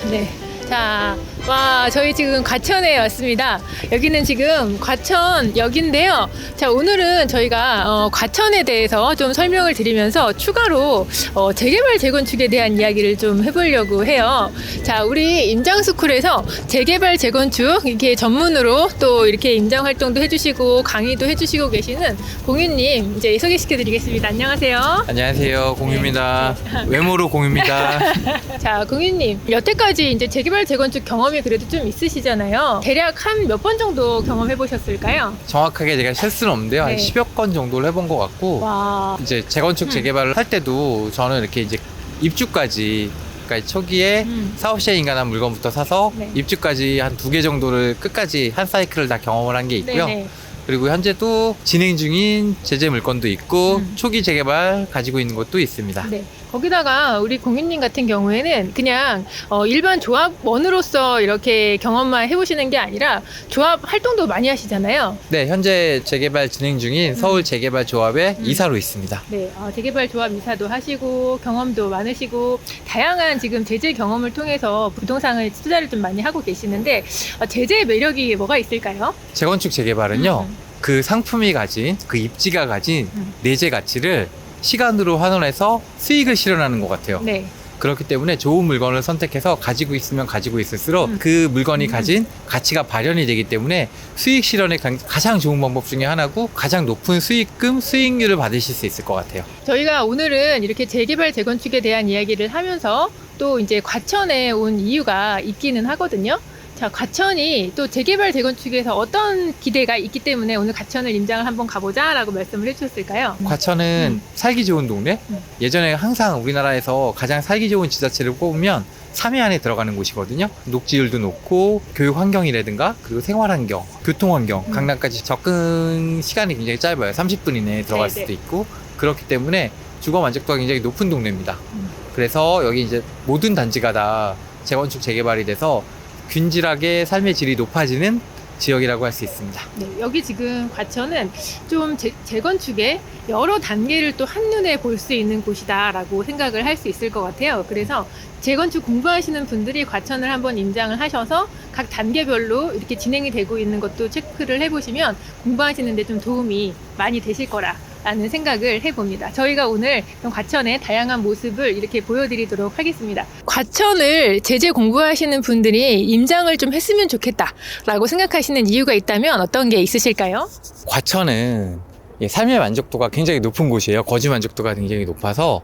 네. 자, 와, 저희 지금 과천에 왔습니다. 여기는 지금 과천역인데요. 자, 오늘은 저희가 과천에 대해서 좀 설명을 드리면서 추가로 재개발 재건축에 대한 이야기를 좀 해보려고 해요. 자, 우리 임장스쿨에서 재개발 재건축 이렇게 전문으로 또 이렇게 임장 활동도 해주시고 강의도 해주시고 계시는 공유님 이제 소개시켜드리겠습니다. 안녕하세요. 안녕하세요, 공유입니다. 외모로 공유입니다. 자, 공유님 여태까지 이제 재개발 재건축 경험이 그래도 좀 있으시잖아요. 대략 한 몇 번 정도 경험해 보셨을까요? 정확하게 제가 셀 수는 없는데요. 네. 한 10여 건 정도를 해본 것 같고, 와, 이제 재건축 재개발을 할 때도 저는 이렇게 이제 입주까지, 그러니까 초기에 사업 시에 인간한 물건부터 사서 네. 입주까지 한 2개 정도를 끝까지 한 사이클을 다 경험을 한 게 있고요. 네네. 그리고 현재도 진행 중인 제재 물건도 있고 초기 재개발 가지고 있는 것도 있습니다. 네. 거기다가 우리 공인님 같은 경우에는 그냥 일반 조합원으로서 이렇게 경험만 해보시는 게 아니라 조합 활동도 많이 하시잖아요. 네, 현재 재개발 진행 중인 서울 재개발 조합의 이사로 있습니다. 네, 재개발 조합 이사도 하시고 경험도 많으시고 다양한 지금 제재 경험을 통해서 부동산을 투자를 좀 많이 하고 계시는데 제재의 매력이 뭐가 있을까요? 재건축 재개발은요, 그 상품이 가진, 그 입지가 가진 내재 가치를 시간으로 환원해서 수익을 실현하는 것 같아요. 네. 그렇기 때문에 좋은 물건을 선택해서 가지고 있으면 가지고 있을수록 그 물건이 가진 가치가 발현이 되기 때문에 수익 실현의 가장 좋은 방법 중에 하나고 가장 높은 수익금, 수익률을 받으실 수 있을 것 같아요. 저희가 오늘은 이렇게 재개발 재건축에 대한 이야기를 하면서 또 이제 과천에 온 이유가 있기는 하거든요. 자, 과천이 또 재개발 재건축에서 어떤 기대가 있기 때문에 오늘 과천을 임장을 한번 가보자 라고 말씀을 해주셨을까요? 과천은 살기 좋은 동네? 예전에 항상 우리나라에서 가장 살기 좋은 지자체를 꼽으면 3위 안에 들어가는 곳이거든요. 녹지율도 높고 교육 환경이라든가 그리고 생활 환경, 교통 환경, 강남까지 접근 시간이 굉장히 짧아요. 30분 이내에 들어갈 네네. 수도 있고 그렇기 때문에 주거 만족도가 굉장히 높은 동네입니다. 그래서 여기 이제 모든 단지가 다 재건축 재개발이 돼서 균질하게 삶의 질이 높아지는 지역이라고 할 수 있습니다. 네, 여기 지금 과천은 좀 재건축의 여러 단계를 또 한눈에 볼 수 있는 곳이다라고 생각을 할 수 있을 것 같아요. 그래서 재건축 공부하시는 분들이 과천을 한번 임장을 하셔서 각 단계별로 이렇게 진행이 되고 있는 것도 체크를 해보시면 공부하시는 데 좀 도움이 많이 되실 거라는 생각을 해봅니다. 저희가 오늘 과천의 다양한 모습을 이렇게 보여드리도록 하겠습니다. 과천을 제재 공부하시는 분들이 임장을 좀 했으면 좋겠다라고 생각하시는 이유가 있다면 어떤 게 있으실까요? 과천은 삶의 만족도가 굉장히 높은 곳이에요. 거주 만족도가 굉장히 높아서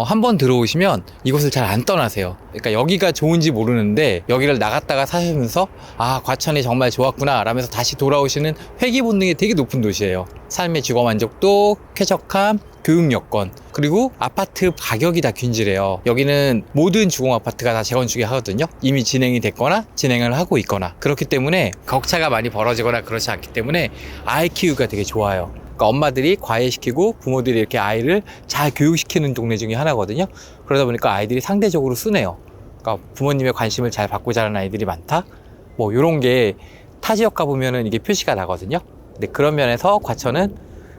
한번 들어오시면 이곳을 잘 안 떠나세요. 그러니까 여기가 좋은지 모르는데 여기를 나갔다가 사시면서 아, 과천이 정말 좋았구나 라면서 다시 돌아오시는 회귀 본능이 되게 높은 도시예요. 삶의 주거 만족도, 쾌적함, 교육 여건, 그리고 아파트 가격이 다 균질해요. 여기는 모든 주공 아파트가 다 재건축이 하거든요. 이미 진행이 됐거나 진행을 하고 있거나. 그렇기 때문에 격차가 많이 벌어지거나 그렇지 않기 때문에 아이 키우기가 되게 좋아요. 그러니까 엄마들이 과외시키고 부모들이 이렇게 아이를 잘 교육시키는 동네 중에 하나거든요. 그러다 보니까 아이들이 상대적으로 순해요. 그러니까 부모님의 관심을 잘 받고 자라는 아이들이 많다. 뭐 이런 게 타 지역 가보면은 이게 표시가 나거든요. 근데 그런 면에서 과천은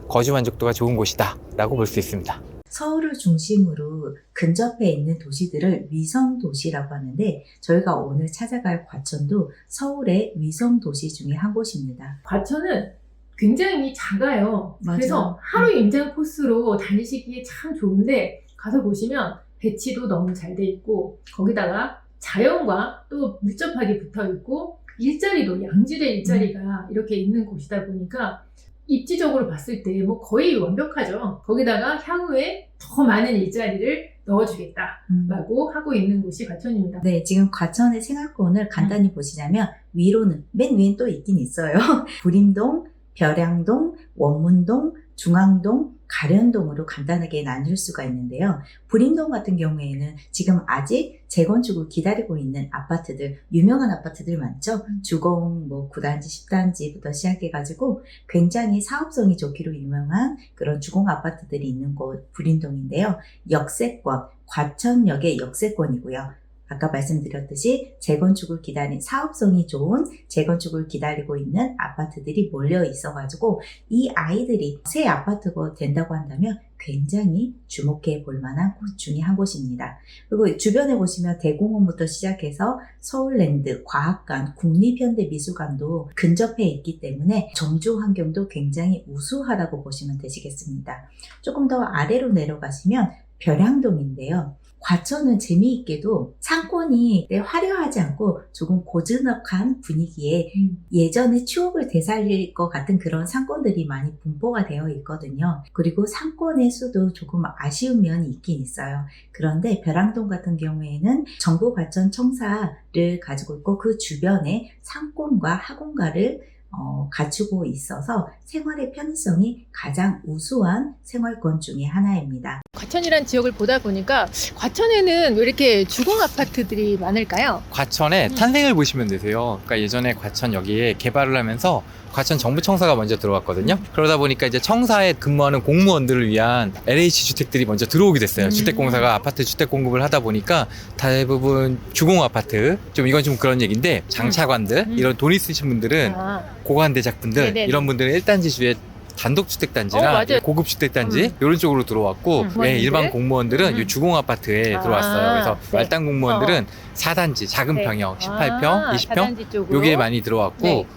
거주 만족도가 좋은 곳이다 라고 볼 수 있습니다. 서울을 중심으로 근접해 있는 도시들을 위성 도시라고 하는데 저희가 오늘 찾아갈 과천도 서울의 위성 도시 중에 한 곳입니다. 과천은 굉장히 작아요. 맞아요. 그래서 하루 임장 코스로 다니시기에 참 좋은데 가서 보시면 배치도 너무 잘 돼 있고 거기다가 자연과 또 밀접하게 붙어 있고 일자리도 양질의 일자리가 이렇게 있는 곳이다 보니까 입지적으로 봤을 때 뭐 거의 완벽하죠. 거기다가 향후에 더 많은 일자리를 넣어주겠다라고 하고 있는 곳이 과천입니다. 네, 지금 과천의 생활권을 간단히 보시자면 위로는 맨 위엔 또 있긴 있어요. 부림동, 벼량동, 원문동, 중앙동, 가련동으로 간단하게 나눌 수가 있는데요. 부림동 같은 경우에는 지금 아직 재건축을 기다리고 있는 아파트들, 유명한 아파트들 많죠? 주공, 9단지, 10단지부터 시작해가지고 굉장히 사업성이 좋기로 유명한 그런 주공 아파트들이 있는 곳 부림동인데요. 역세권, 과천역의 역세권이고요. 아까 말씀드렸듯이 재건축을 기다린 사업성이 좋은 재건축을 기다리고 있는 아파트들이 몰려 있어가지고 이 아이들이 새 아파트가 된다고 한다면 굉장히 주목해 볼 만한 곳 중에 한 곳입니다. 그리고 주변에 보시면 대공원부터 시작해서 서울랜드, 과학관, 국립현대미술관도 근접해 있기 때문에 정주 환경도 굉장히 우수하다고 보시면 되시겠습니다. 조금 더 아래로 내려가시면 벼량동인데요. 과천은 재미있게도 상권이 화려하지 않고 조금 고즈넉한 분위기에 예전의 추억을 되살릴 것 같은 그런 상권들이 많이 분포가 되어 있거든요. 그리고 상권의 수도 조금 아쉬운 면이 있긴 있어요. 그런데 벼랑동 같은 경우에는 정부 과천 청사를 가지고 있고 그 주변에 상권과 학원가를 갖추고 있어서 생활의 편의성이 가장 우수한 생활권 중에 하나입니다. 과천이란 지역을 보다 보니까 과천에는 왜 이렇게 주공 아파트들이 많을까요? 과천의 탄생을 보시면 되세요. 그러니까 예전에 과천 여기에 개발을 하면서 과천 정부청사가 먼저 들어왔거든요. 그러다 보니까 이제 청사에 근무하는 공무원들을 위한 LH 주택들이 먼저 들어오게 됐어요. 주택공사가 아파트 주택 공급을 하다 보니까 대부분 주공 아파트, 좀 이건 좀 그런 얘기인데 장차관들, 이런 돈 있으신 분들은 고관대작분들, 네네네. 이런 분들은 1단지 주에 단독주택단지나 맞아요. 고급주택단지 이런 쪽으로 들어왔고 일반 공무원들은 이 주공아파트에 들어왔어요. 그래서 네. 말단 공무원들은 4단지 작은 평형 18평, 20평 4단지 쪽으로. 요게 많이 들어왔고 네.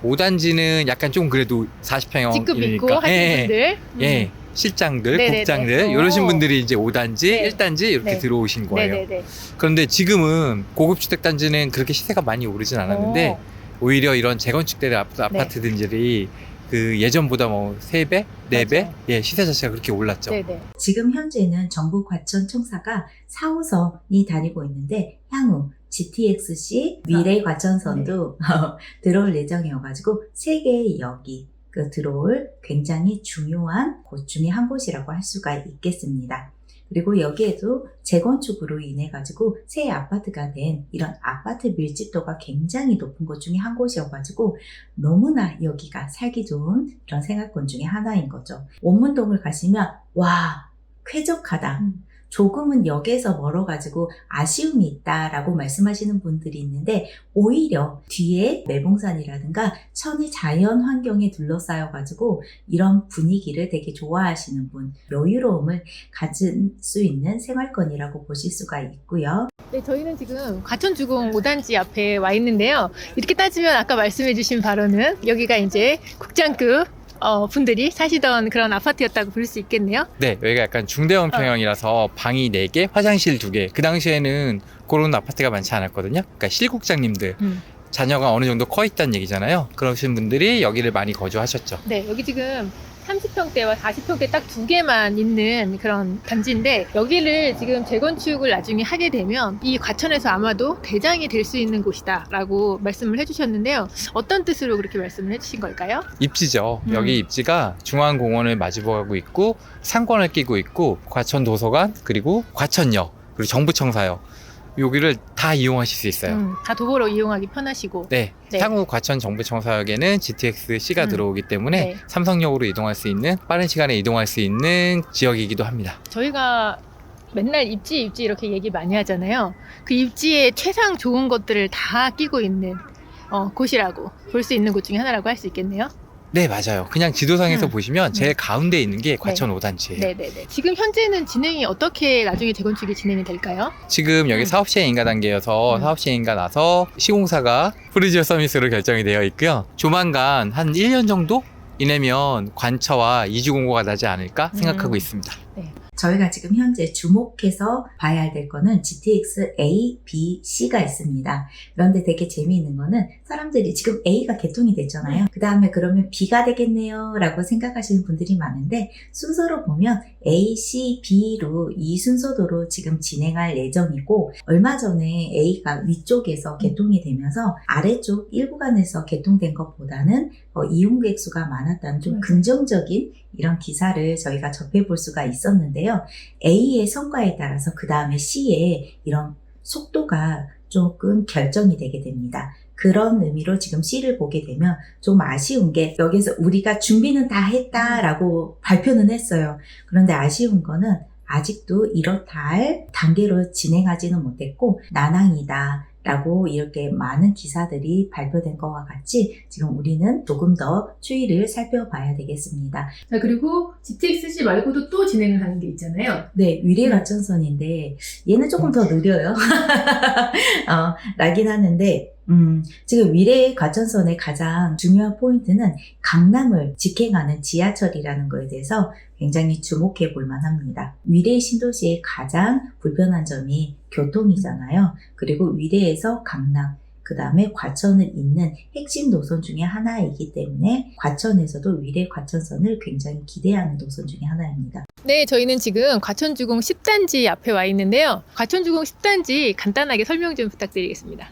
5단지는 약간 좀 그래도 직급 있고 40평형이니까 하신 분들. 예. 실장들, 네네네. 국장들 이러신 분들이 이제 5단지, 네. 1단지 이렇게 네. 들어오신 거예요. 네네네. 그런데 지금은 고급주택단지는 그렇게 시세가 많이 오르진 않았는데 오히려 이런 재건축된 아파트들이 그 예전보다 뭐 3배, 4배 맞아요. 예, 시세 자체가 그렇게 올랐죠. 네네. 지금 현재는 정부 과천청사가 4호선이 다니고 있는데 향후 GTX-C 미래 과천선도 들어올 예정이어가지고 3개의 역이 들어올 굉장히 중요한 곳 중에 한 곳이라고 할 수가 있겠습니다. 그리고 여기에도 재건축으로 인해 가지고 새 아파트가 된 이런 아파트 밀집도가 굉장히 높은 곳 중에 한 곳이어가지고 너무나 여기가 살기 좋은 그런 생활권 중에 하나인 거죠. 원문동을 가시면 와 쾌적하다. 조금은 역에서 멀어가지고 아쉬움이 있다라고 말씀하시는 분들이 있는데 오히려 뒤에 매봉산이라든가 천의 자연 환경에 둘러싸여가지고 이런 분위기를 되게 좋아하시는 분, 여유로움을 가질 수 있는 생활권이라고 보실 수가 있고요. 네, 저희는 지금 과천주공 5단지 앞에 와 있는데요. 이렇게 따지면 아까 말씀해주신 바로는 여기가 이제 국장급 분들이 사시던 그런 아파트였다고 볼 수 있겠네요. 네, 여기가 약간 중대형 평형이라서 방이 4개, 화장실 2개. 그 당시에는 그런 아파트가 많지 않았거든요. 그러니까 실국장님들, 자녀가 어느 정도 커 있다는 얘기잖아요. 그러신 분들이 여기를 많이 거주하셨죠. 네, 여기 지금 30평대와 40평대 딱 2개만 있는 그런 단지인데 여기를 지금 재건축을 나중에 하게 되면 이 과천에서 아마도 대장이 될 수 있는 곳이다 라고 말씀을 해주셨는데요. 어떤 뜻으로 그렇게 말씀을 해주신 걸까요? 입지죠. 여기 입지가 중앙공원을 마주보고 있고 상권을 끼고 있고 과천 도서관 그리고 과천역 그리고 정부청사역 여기를 다 이용하실 수 있어요. 다 도보로 이용하기 편하시고. 네. 네. 향후 과천 정부청사역에는 GTX-C가 들어오기 때문에 네. 삼성역으로 이동할 수 있는 빠른 시간에 이동할 수 있는 지역이기도 합니다. 저희가 맨날 입지 이렇게 얘기 많이 하잖아요. 그 입지에 최상 좋은 것들을 다 끼고 있는 곳이라고 볼 수 있는 곳 중에 하나라고 할 수 있겠네요. 네, 맞아요. 그냥 지도상에서 보시면 제일 가운데에 있는 게 과천 5단지예요. 네네네. 지금 현재는 진행이 어떻게 나중에 재건축이 진행이 될까요? 지금 여기 사업시행 인가 단계여서 사업시행 인가 나서 시공사가 프리지어 서비스로 결정이 되어 있고요. 조만간 한 1년 정도 이내면 관처와 이주 공고가 나지 않을까 생각하고 있습니다. 네. 저희가 지금 현재 주목해서 봐야 될 거는 GTX A, B, C가 있습니다. 그런데 되게 재미있는 거는 사람들이 지금 A가 개통이 됐잖아요. 그 다음에 그러면 B가 되겠네요 라고 생각하시는 분들이 많은데 순서로 보면 A, C, B로 이 순서대로 지금 진행할 예정이고 얼마 전에 A가 위쪽에서 개통이 되면서 아래쪽 일부간에서 개통된 것보다는 이용객 수가 많았다는 좀 긍정적인 이런 기사를 저희가 접해볼 수가 있었는데요. A의 성과에 따라서 그 다음에 C의 이런 속도가 조금 결정이 되게 됩니다. 그런 의미로 지금 C를 보게 되면 좀 아쉬운 게 여기서 우리가 준비는 다 했다라고 발표는 했어요. 그런데 아쉬운 거는 아직도 이렇다 할 단계로 진행하지는 못했고 난항이다 라고 이렇게 많은 기사들이 발표된 것과 같이 지금 우리는 조금 더 추이를 살펴봐야 되겠습니다. 자, 그리고 GTX-C 말고도 또 진행을 하는 게 있잖아요. 네, 위례과천선인데 얘는 조금 더 느려요. 라긴 하는데 지금 위례과천선의 가장 중요한 포인트는 강남을 직행하는 지하철이라는 거에 대해서 굉장히 주목해 볼 만합니다. 위례 신도시의 가장 불편한 점이 교통이잖아요. 그리고 위례에서 강남, 그 다음에 과천을 잇는 핵심 노선 중에 하나이기 때문에 과천에서도 위례 과천선을 굉장히 기대하는 노선 중에 하나입니다. 네, 저희는 지금 과천주공 10단지 앞에 와 있는데요. 과천주공 10단지 간단하게 설명 좀 부탁드리겠습니다.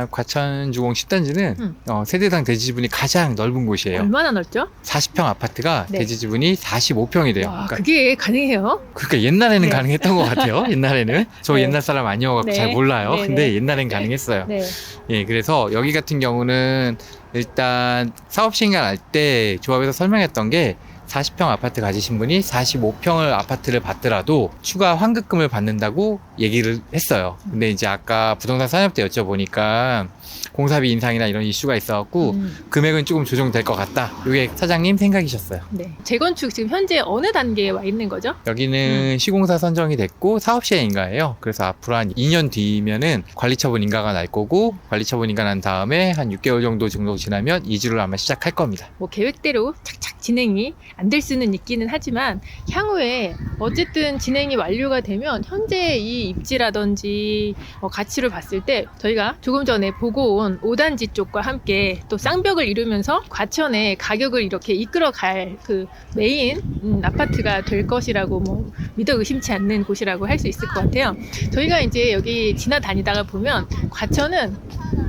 과천주공 10단지는 세대당 대지 지분이 가장 넓은 곳이에요. 얼마나 넓죠? 40평 아파트가 네. 대지 지분이 45평이 돼요. 와, 그러니까, 그게 가능해요? 옛날에는 네. 가능했던 것 같아요. 옛날에는. 저 네. 옛날 사람 아니어갖고 네. 잘 몰라요. 네, 근데 네. 옛날엔 가능했어요. 네. 예, 그래서 여기 같은 경우는 일단 사업 시행할 때 조합에서 설명했던 게 40평 아파트 가지신 분이 45평을 아파트를 받더라도 추가 환급금을 받는다고 얘기를 했어요. 근데 이제 아까 부동산 산업 때 여쭤보니까 공사비 인상이나 이런 이슈가 있어갖고 금액은 조금 조정될 것 같다. 이게 사장님 생각이셨어요. 네. 재건축 지금 현재 어느 단계에 와 있는 거죠? 여기는 시공사 선정이 됐고 사업 시행 인가예요. 그래서 앞으로 한 2년 뒤면은 관리처분 인가가 날 거고 관리처분 인가 난 다음에 한 6개월 정도 지나면 이주를 아마 시작할 겁니다. 뭐 계획대로 착착 진행이 안 될 수는 있기는 하지만 향후에 어쨌든 진행이 완료가 되면 현재 이 입지라든지 가치를 봤을 때 저희가 조금 전에 보고 온 5단지 쪽과 함께 또 쌍벽을 이루면서 과천의 가격을 이렇게 이끌어갈 그 메인 아파트가 될 것이라고 뭐 믿어 의심치 않는 곳이라고 할 수 있을 것 같아요. 저희가 이제 여기 지나다니다가 보면 과천은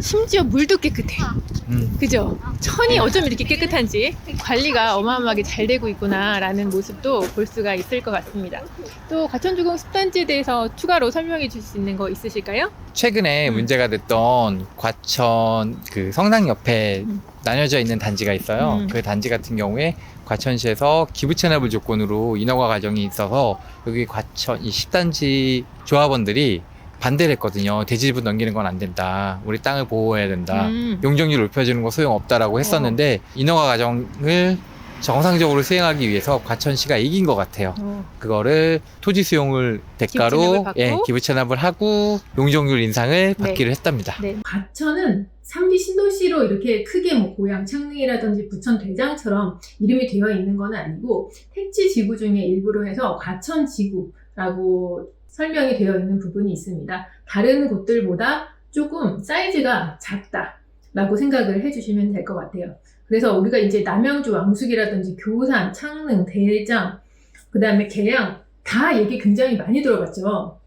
심지어 물도 깨끗해. 그죠? 천이 어쩜 이렇게 깨끗한지 관리가 어마어마하게 잘 되고 있구나라는 모습도 볼 수가 있을 것 같습니다. 또 과천주공 10단지에 대해서 추가로 설명해 주실 수 있는 거 있으실까요? 최근에 문제가 됐던 과천 그 성당 옆에 나뉘어져 있는 단지가 있어요. 그 단지 같은 경우에 과천시에서 기부 체납을 조건으로 인허가 과정이 있어서 여기 과천 이 10단지 조합원들이 반대를 했거든요. 대지 지분 넘기는 건 안 된다. 우리 땅을 보호해야 된다. 용적률 높여주는 거 소용없다라고 했었는데 인허가 과정을 정상적으로 수행하기 위해서 과천시가 이긴 것 같아요. 그거를 토지 수용을 대가로 기부 체납을 하고 용적률 인상을 받기로 했답니다. 네. 과천은 3기 신도시로 이렇게 크게 뭐 고양, 창릉이라든지 부천, 대장처럼 이름이 되어 있는 건 아니고 택지 지구 중에 일부로 해서 과천 지구라고 설명이 되어 있는 부분이 있습니다. 다른 곳들보다 조금 사이즈가 작다라고 생각을 해주시면 될 것 같아요. 그래서 우리가 이제 남양주, 왕숙이라든지 교산, 창릉, 대장, 그 다음에 계양 다 얘기 굉장히 많이 들어봤죠.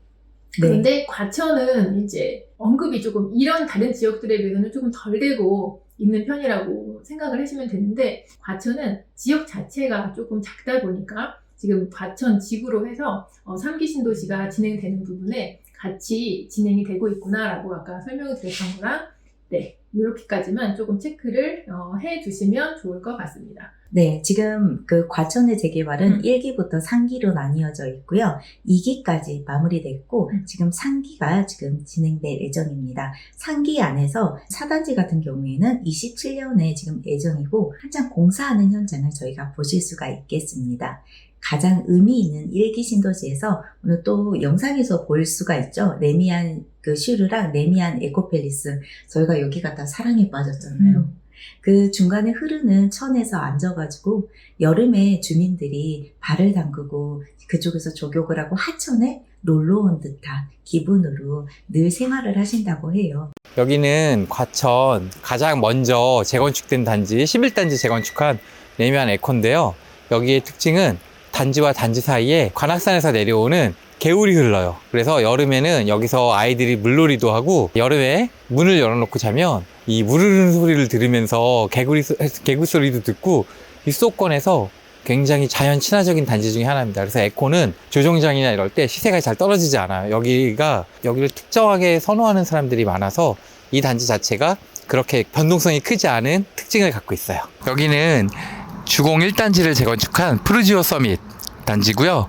그런데 과천은 이제 언급이 조금 이런 다른 지역들에 비해서는 조금 덜 되고 있는 편이라고 생각을 하시면 되는데 과천은 지역 자체가 조금 작다 보니까 지금 과천 지구로 해서 3기 신도시가 진행되는 부분에 같이 진행이 되고 있구나라고 아까 설명을 드렸던 거랑 네, 이렇게까지만 조금 체크를 해주시면 좋을 것 같습니다. 네, 지금 그 과천의 재개발은 1기부터 3기로 나뉘어져 있고요. 2기까지 마무리됐고 지금 3기가 지금 진행될 예정입니다. 3기 안에서 4단지 같은 경우에는 27년에 지금 예정이고 한창 공사하는 현장을 저희가 보실 수가 있겠습니다. 가장 의미 있는 1기 신도시에서 오늘 또 영상에서 볼 수가 있죠. 레미안 그 슈르랑 레미안 에코팰리스 저희가 여기 갔다 사랑에 빠졌잖아요. 그 중간에 흐르는 천에서 앉아가지고 여름에 주민들이 발을 담그고 그쪽에서 족욕을 하고 하천에 놀러 온 듯한 기분으로 늘 생활을 하신다고 해요. 여기는 과천 가장 먼저 재건축된 단지 11단지 재건축한 레미안 에코인데요. 여기의 특징은 단지와 단지 사이에 관악산에서 내려오는 개울이 흘러요. 그래서 여름에는 여기서 아이들이 물놀이도 하고 여름에 문을 열어놓고 자면 이 물 흐르는 소리를 들으면서 개구 소리도 듣고 이 수도권에서 굉장히 자연 친화적인 단지 중에 하나입니다. 그래서 에코는 조정장이나 이럴 때 시세가 잘 떨어지지 않아요. 여기를 특정하게 선호하는 사람들이 많아서 이 단지 자체가 그렇게 변동성이 크지 않은 특징을 갖고 있어요. 여기는 주공 1단지를 재건축한 푸르지오 서밋 단지고요.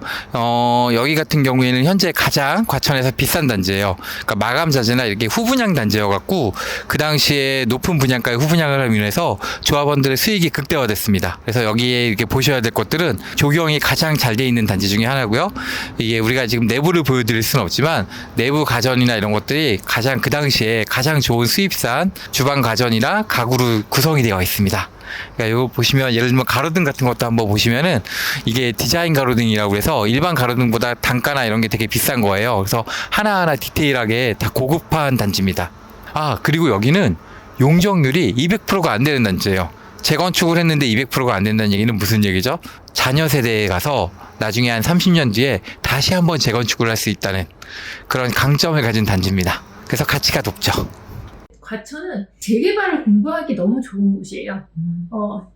여기 같은 경우에는 현재 가장 과천에서 비싼 단지예요. 그러니까 마감 자재나 이렇게 후분양 단지여갖고 그 당시에 높은 분양가의 후분양을 함으로 인해서 조합원들의 수익이 극대화됐습니다. 그래서 여기에 이렇게 보셔야 될 것들은 조경이 가장 잘 돼 있는 단지 중에 하나고요. 이게 우리가 지금 내부를 보여드릴 수는 없지만 내부 가전이나 이런 것들이 가장 그 당시에 가장 좋은 수입산 주방 가전이나 가구로 구성이 되어 있습니다. 그러니까 이거 보시면 예를 들면 가로등 같은 것도 한번 보시면은 이게 디자인 가로등이라고 해서 일반 가로등보다 단가나 이런 게 되게 비싼 거예요. 그래서 하나하나 디테일하게 다 고급화한 단지입니다. 아, 그리고 여기는 용적률이 200%가 안 되는 단지예요. 재건축을 했는데 200%가 안 된다는 얘기는 무슨 얘기죠? 자녀 세대에 가서 나중에 한 30년 뒤에 다시 한번 재건축을 할 수 있다는 그런 강점을 가진 단지입니다. 그래서 가치가 높죠. 과천은 재개발을 공부하기 너무 좋은 곳이에요.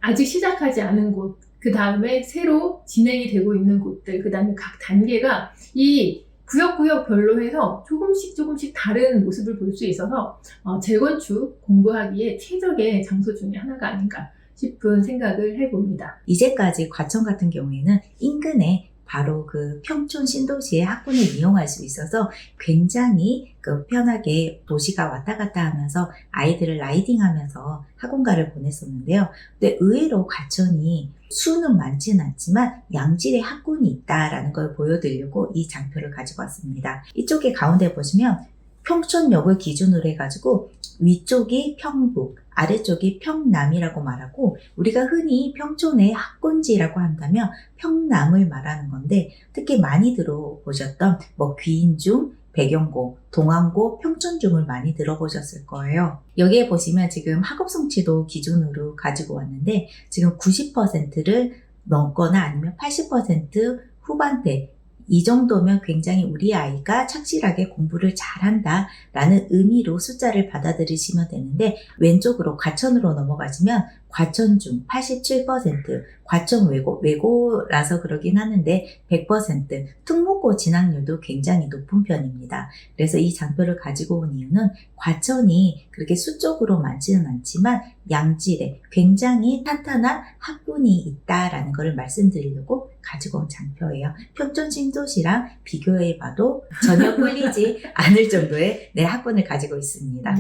아직 시작하지 않은 곳, 그 다음에 새로 진행이 되고 있는 곳들, 그 다음에 각 단계가 이 구역구역별로 해서 조금씩 다른 모습을 볼 수 있어서 재건축 공부하기에 최적의 장소 중에 하나가 아닌가 싶은 생각을 해봅니다. 이제까지 과천 같은 경우에는 인근에 바로 그 평촌 신도시의 학군을 이용할 수 있어서 굉장히 편하게 도시가 왔다 갔다 하면서 아이들을 라이딩하면서 학원가를 보냈었는데요. 근데 의외로 과천이 수는 많지는 않지만 양질의 학군이 있다라는 걸 보여드리려고 이 장표를 가지고 왔습니다. 이쪽에 가운데 보시면 평촌역을 기준으로 해가지고 위쪽이 평북, 아래쪽이 평남이라고 말하고 우리가 흔히 평촌의 학군지라고 한다면 평남을 말하는 건데 특히 많이 들어보셨던 귀인중, 백영고, 동암고, 평촌중을 많이 들어보셨을 거예요. 여기에 보시면 지금 학업성취도 기준으로 가지고 왔는데 지금 90%를 넘거나 아니면 80% 후반대 이 정도면 굉장히 우리 아이가 착실하게 공부를 잘한다 라는 의미로 숫자를 받아들이시면 되는데 왼쪽으로 과천으로 넘어가시면 과천중 87%, 과천 외고라서 그러긴 하는데 100%, 특목고 진학률도 굉장히 높은 편입니다. 그래서 이 장표를 가지고 온 이유는 과천이 그렇게 수적으로 많지는 않지만 양질의 굉장히 탄탄한 학군이 있다라는 것을 말씀드리려고 가지고 온 장표예요. 평촌 신도시랑 비교해봐도 전혀 끌리지 않을 정도의 학군을 가지고 있습니다.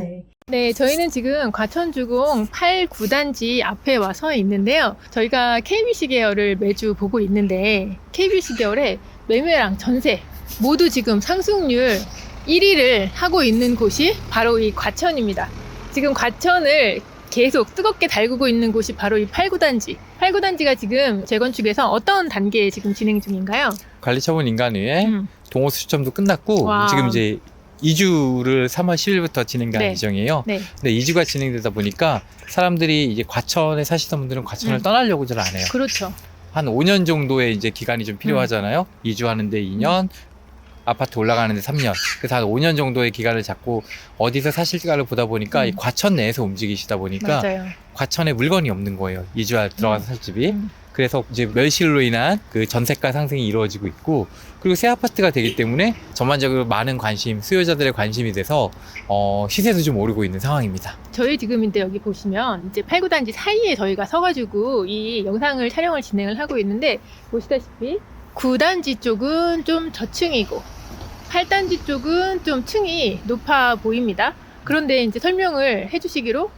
네, 저희는 지금 과천주공 8, 9단지 앞에 와 서 있는데요. 저희가 KBC 계열을 매주 보고 있는데 KBC 계열의 매매랑 전세 모두 지금 상승률 1위를 하고 있는 곳이 바로 이 과천입니다. 지금 과천을 계속 뜨겁게 달구고 있는 곳이 바로 이 8, 9단지. 8, 9단지가 지금 재건축에서 어떤 단계에 지금 진행 중인가요? 관리처분 인가위에 동호수 추첨도 끝났고 와우. 지금 이제 2주를 3월 10일부터 진행될 예정이에요. 네. 근데 2주가 진행되다 보니까 사람들이 이제 과천에 사시던 분들은 과천을 떠나려고 잘 안 해요. 그렇죠. 한 5년 정도의 이제 기간이 좀 필요하잖아요. 2주 하는데 2년, 아파트 올라가는데 3년. 그래서 한 5년 정도의 기간을 잡고 어디서 사실까를 보다 보니까 이 과천 내에서 움직이시다 보니까 맞아요. 과천에 물건이 없는 거예요. 2주 들어가서 살 집이. 그래서 이제 멸실로 인한 그 전세가 상승이 이루어지고 있고 그리고 새 아파트가 되기 때문에 전반적으로 많은 관심, 수요자들의 관심이 돼서 시세도 좀 오르고 있는 상황입니다. 저희 지금 근데 여기 보시면 이제 8, 9단지 사이에 저희가 서가지고 이 영상을 촬영을 진행을 하고 있는데 보시다시피 9단지 쪽은 좀 저층이고 8단지 쪽은 좀 층이 높아 보입니다. 그런데 이제 설명을 해주시기로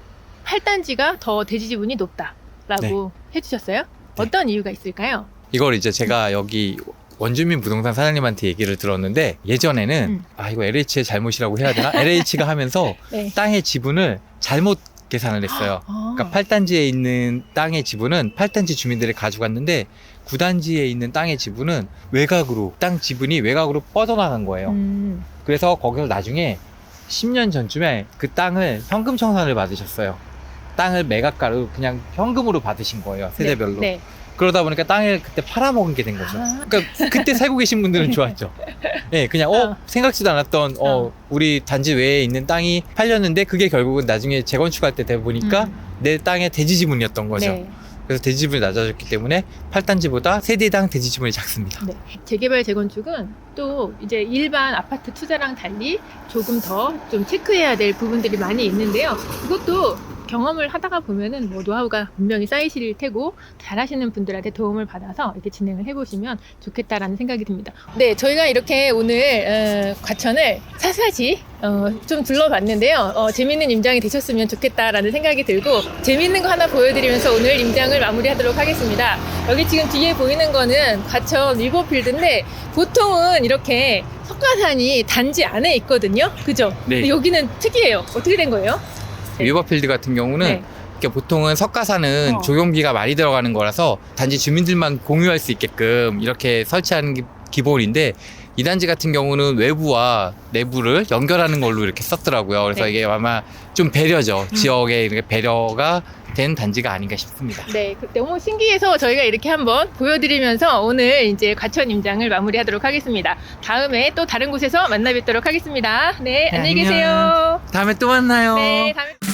8단지가 더 대지지분이 높다라고 해주셨어요. 어떤 이유가 있을까요? 이걸 이제 제가 여기 원주민 부동산 사장님한테 얘기를 들었는데 예전에는 이거 LH의 잘못이라고 해야 되나? LH가 하면서 네. 땅의 지분을 잘못 계산을 했어요. 그러니까 8단지에 있는 땅의 지분은 8단지 주민들이 가져갔는데 9단지에 있는 땅의 지분은 외곽으로 땅 지분이 외곽으로 뻗어나간 거예요. 그래서 거기서 나중에 10년 전쯤에 그 땅을 현금 청산을 받으셨어요. 땅을 매각가로 그냥 현금으로 받으신 거예요. 세대별로. 네. 그러다 보니까 땅을 그때 팔아먹은 게 된 거죠. 그러니까 그때 살고 계신 분들은 좋았죠. 네, 그냥 생각지도 않았던 우리 단지 외에 있는 땅이 팔렸는데 그게 결국은 나중에 재건축할 때 되다 보니까 내 땅의 대지지분이었던 거죠. 네. 그래서 대지지분이 낮아졌기 때문에 8단지보다 세대당 대지지분이 작습니다. 네. 재개발 재건축은 또 이제 일반 아파트 투자랑 달리 조금 더 좀 체크해야 될 부분들이 많이 있는데요. 이것도 경험을 하다가 보면은 뭐 노하우가 분명히 쌓이실 테고 잘하시는 분들한테 도움을 받아서 이렇게 진행을 해보시면 좋겠다라는 생각이 듭니다. 네, 저희가 이렇게 오늘 과천을 사사지 좀 둘러봤는데요. 재밌는 임장이 되셨으면 좋겠다라는 생각이 들고 재밌는 거 하나 보여드리면서 오늘 임장을 마무리하도록 하겠습니다. 여기 지금 뒤에 보이는 거는 과천 리버필드인데 보통은 이렇게 석가산이 단지 안에 있거든요. 그죠? 네. 근데 여기는 특이해요. 어떻게 된 거예요? 네. 리버필드 같은 경우는 네. 이렇게 보통은 석가산은 조경비가 많이 들어가는 거라서 단지 주민들만 공유할 수 있게끔 이렇게 설치하는 게 기본인데 이 단지 같은 경우는 외부와 내부를 연결하는 걸로 이렇게 썼더라고요. 그래서 네. 이게 아마 좀 배려죠. 지역에 이렇게 배려가 된 단지가 아닌가 싶습니다. 네, 너무 신기해서 저희가 이렇게 한번 보여드리면서 오늘 이제 과천 임장을 마무리하도록 하겠습니다. 다음에 또 다른 곳에서 만나 뵙도록 하겠습니다. 네, 안녕히 안녕. 계세요. 다음에 또 만나요. 네, 다음에.